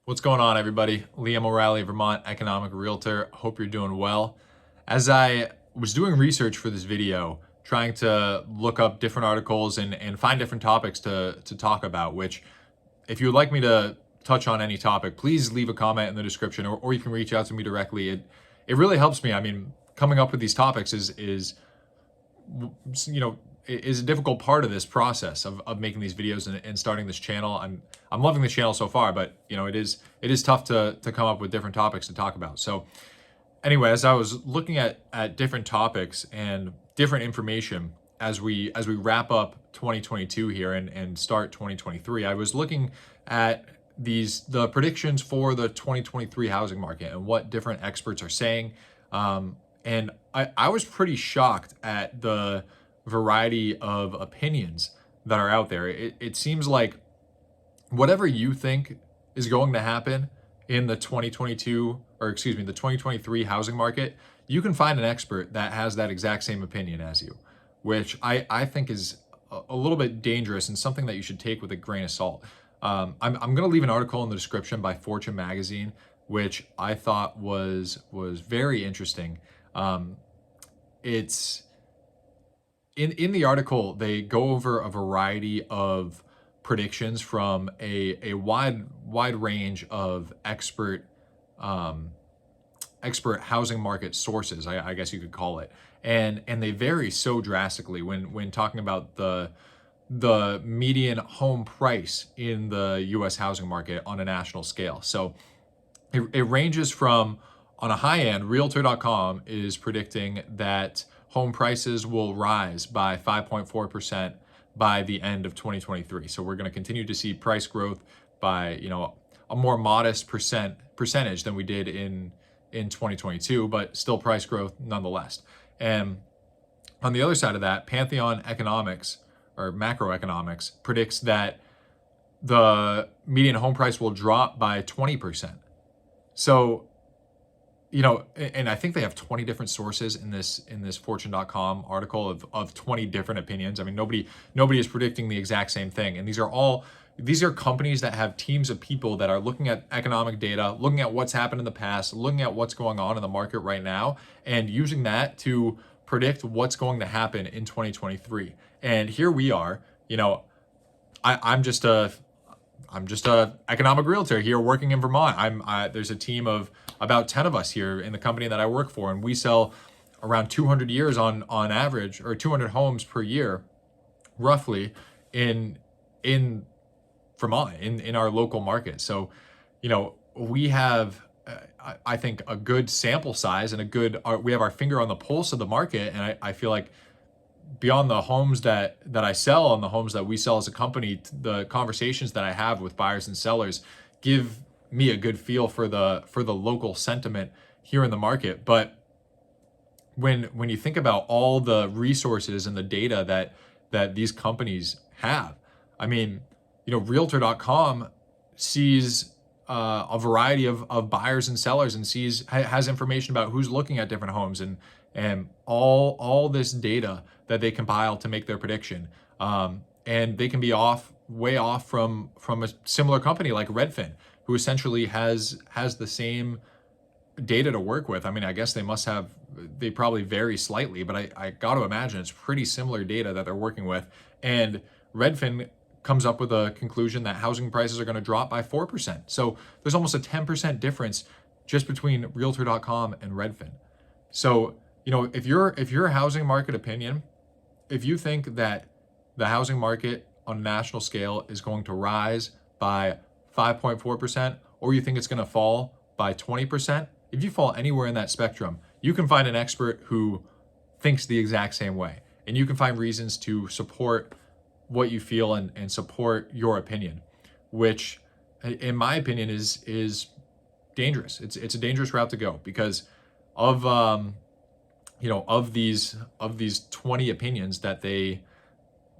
What's going on, everybody? Liam O'Reilly, Vermont Economic Realtor. Hope you're doing well. As I was doing research for this video, trying to look up different articles and find different topics to talk about, which if you would like me to touch on any topic, please leave a comment in the description or you can reach out to me directly. It really helps me. I mean, coming up with these topics is a difficult part of this process of making these videos and starting this channel. I'm loving the channel so far, but it is tough to come up with different topics to talk about. So anyway, as I was looking at different topics and different information as we wrap up 2022 here and start 2023, I was looking at the predictions for the 2023 housing market and what different experts are saying. And I was pretty shocked at the variety of opinions that are out there. It seems like whatever you think is going to happen in the 2023 housing market, you can find an expert that has that exact same opinion as you, which I think is a little bit dangerous and something that you should take with a grain of salt. I'm going to leave an article in the description by Fortune Magazine, which I thought was very interesting. It's in the article, they go over a variety of predictions from a wide range of expert housing market sources, I guess you could call it, and they vary so drastically when talking about the median home price in the U.S. housing market on a national scale. So it ranges from, on a high end, Realtor.com is predicting that home prices will rise by 5.4% by the end of 2023. So we're going to continue to see price growth by, a more modest percentage than we did in 2022, but still price growth nonetheless. And on the other side of that, Pantheon Economics or Macroeconomics predicts that the median home price will drop by 20%. So, and I think they have 20 different sources in this Fortune.com article of 20 different opinions. I mean, nobody is predicting the exact same thing. And these are companies that have teams of people that are looking at economic data, looking at what's happened in the past, looking at what's going on in the market right now, and using that to predict what's going to happen in 2023. And here we are, I'm just a economic realtor here working in Vermont. There's a team of about 10 of us here in the company that I work for, and we sell around 200 years on average, or 200 homes per year, we in Vermont, in our local market. So, we have, I think, a good sample size and we have our finger on the pulse of the market. And I feel like beyond the homes that I sell and the homes that we sell as a company, the conversations that I have with buyers and sellers give me a good feel for the local sentiment here in the market. But when you think about all the resources and the data that these companies have, I mean, Realtor.com sees a variety of buyers and sellers and has information about who's looking at different homes and all this data that they compile to make their prediction. And they can be way off from a similar company like Redfin, who essentially has the same data to work with. I mean, I guess they probably vary slightly, but I got to imagine it's pretty similar data that they're working with. And Redfin comes up with a conclusion that housing prices are going to drop by 4%. So there's almost a 10% difference just between Realtor.com and Redfin. So, if your housing market opinion, if you think that the housing market on a national scale is going to rise by 5.4%, or you think it's going to fall by 20%, if you fall anywhere in that spectrum, you can find an expert who thinks the exact same way. And you can find reasons to support what you feel and support your opinion, which in my opinion is dangerous. It's a dangerous route to go because of these 20 opinions that they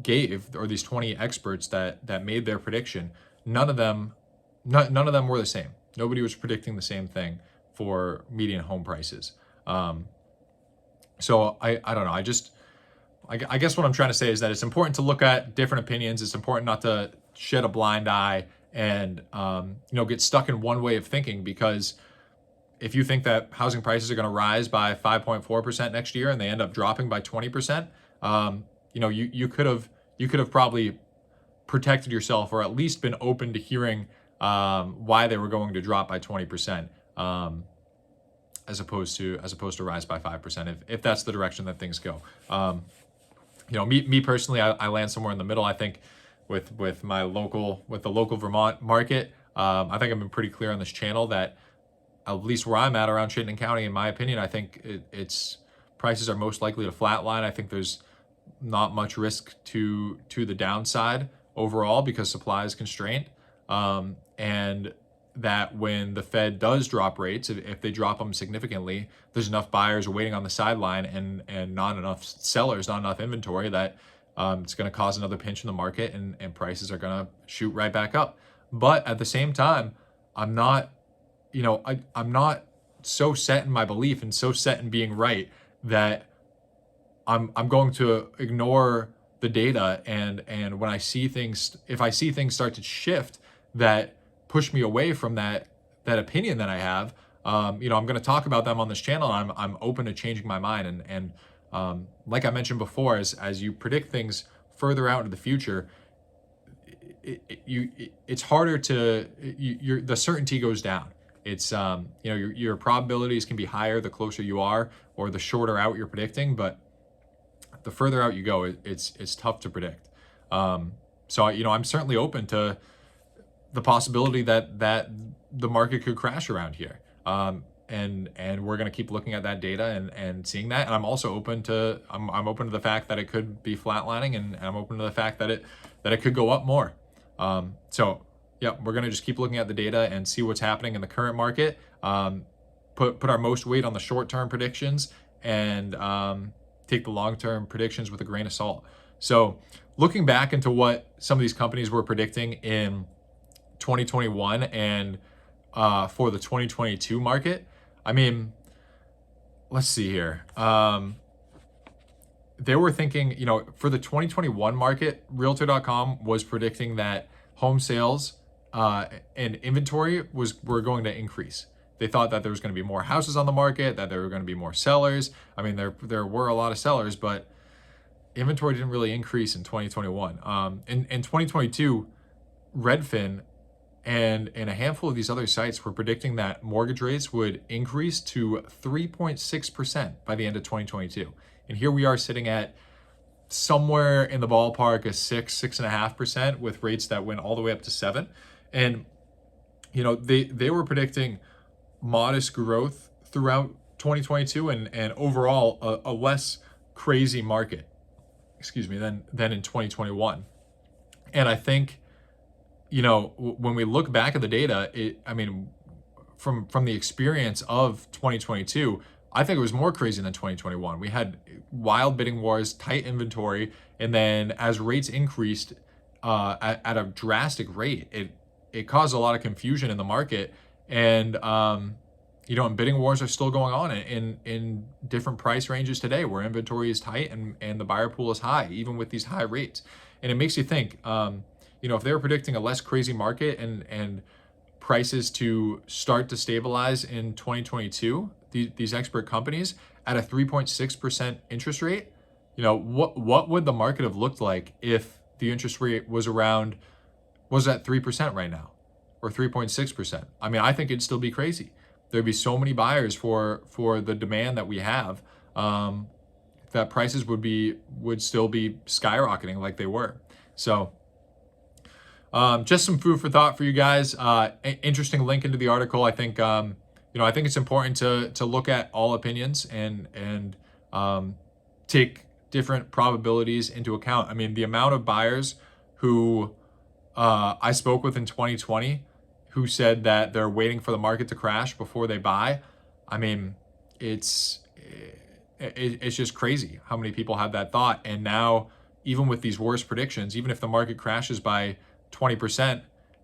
gave, or these 20 experts that made their prediction, none of them were the same. Nobody was predicting the same thing for median home prices. So I don't know. I guess what I'm trying to say is that it's important to look at different opinions. It's important not to shed a blind eye and get stuck in one way of thinking, because if you think that housing prices are going to rise by 5.4% next year and they end up dropping by 20%, you could have probably protected yourself, or at least been open to hearing why they were going to drop by 20%, as opposed to rise by 5%, if that's the direction that things go. Me personally, I land somewhere in the middle. I think with the local Vermont market, I think I've been pretty clear on this channel that, at least where I'm at around Chittenden County, in my opinion, I think it's prices are most likely to flatline. I think there's not much risk to the downside overall, because supply is constrained, and that when the Fed does drop rates, if they drop them significantly, there's enough buyers waiting on the sideline and not enough sellers, not enough inventory, that it's going to cause another pinch in the market, and prices are going to shoot right back up. But at the same time, I'm not so set in my belief and so set in being right that I'm going to ignore the data, and when I see things, if I see things start to shift that push me away from that opinion that I have, I'm going to talk about them on this channel. And I'm open to changing my mind, and like I mentioned before, as you predict things further out into the future, it's harder to the certainty goes down. It's your probabilities can be higher the closer you are, or the shorter out you're predicting, but the further out you go, it's tough to predict. So I'm certainly open to the possibility that the market could crash around here, and we're going to keep looking at that data and seeing that. And I'm also open to I'm open to the fact that it could be flatlining, and I'm open to the fact that it could go up more. So yeah, we're going to just keep looking at the data and see what's happening in the current market. Put our most weight on the short-term predictions, and take the long-term predictions with a grain of salt. So looking back into what some of these companies were predicting in 2021 and for the 2022 market, I mean, let's see here. They were thinking, for the 2021 market, Realtor.com was predicting that home sales and inventory were going to increase. They thought that there was going to be more houses on the market, that there were going to be more sellers. I mean, there were a lot of sellers, but inventory didn't really increase in 2021. In 2022, Redfin and a handful of these other sites were predicting that mortgage rates would increase to 3.6% by the end of 2022. And here we are sitting at somewhere in the ballpark of 6.5%, with rates that went all the way up to 7%. And they were predicting modest growth throughout 2022, and overall a less crazy market, than in 2021. And I think, when we look back at the data, from the experience of 2022, I think it was more crazy than 2021. We had wild bidding wars, tight inventory, and then as rates increased at a drastic rate, it caused a lot of confusion in the market. And and bidding wars are still going on in different price ranges today, where inventory is tight and the buyer pool is high, even with these high rates. And it makes you think, if they were predicting a less crazy market and prices to start to stabilize in 2022, these expert companies at a 3.6% interest rate, what would the market have looked like if the interest rate was at 3% right now, or 3.6%? I mean, I think it'd still be crazy. There'd be so many buyers for the demand that we have, that prices would still be skyrocketing like they were. So just some food for thought for you guys. Interesting link into the article. I think I think it's important to look at all opinions and take different probabilities into account. I mean, the amount of buyers who I spoke with in 2020 who said that they're waiting for the market to crash before they buy, I mean, it's just crazy how many people have that thought. And now, even with these worst predictions, even if the market crashes by 20%,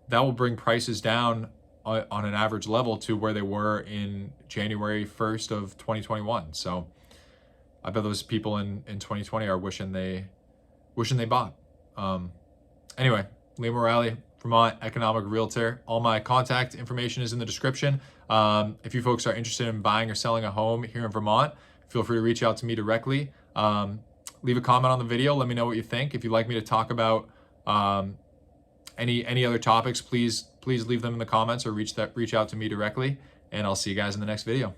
that will bring prices down on an average level to where they were in January 1st of 2021. So I bet those people in 2020 are wishing they bought. Anyway, Lee Morale, Vermont Economic Realtor. All my contact information is in the description. If you folks are interested in buying or selling a home here in Vermont, feel free to reach out to me directly. Leave a comment on the video. Let me know what you think. If you'd like me to talk about any other topics, please leave them in the comments or reach out to me directly. And I'll see you guys in the next video.